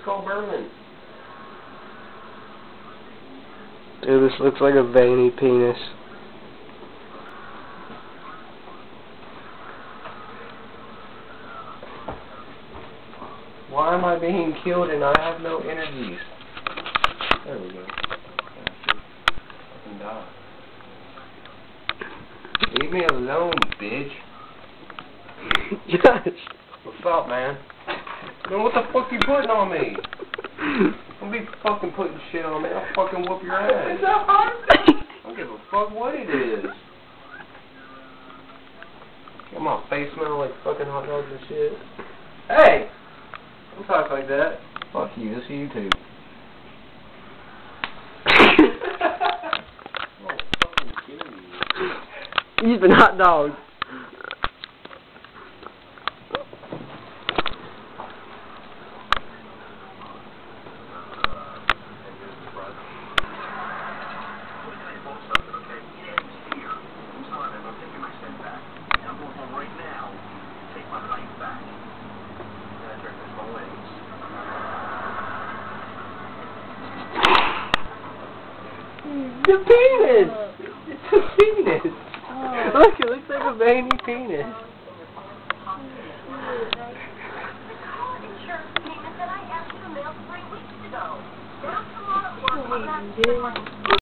called Berman. Dude, this looks like a veiny penis. Why am I being killed and I have no energies? There we go. Fucking die. Leave me alone, bitch. Yes. What's up, man? Man, what the fuck you putting on me? Don't be fucking putting shit on me. I'll fucking whoop your ass. Is that hard? I don't give a fuck what it is. Got my face smell like fucking hot dogs and shit. Hey! Don't talk like that. Fuck you, this is YouTube. Oh, fucking kill you. You've been hot dogs. The penis! It's a penis! Oh. Look, it looks like a veiny penis.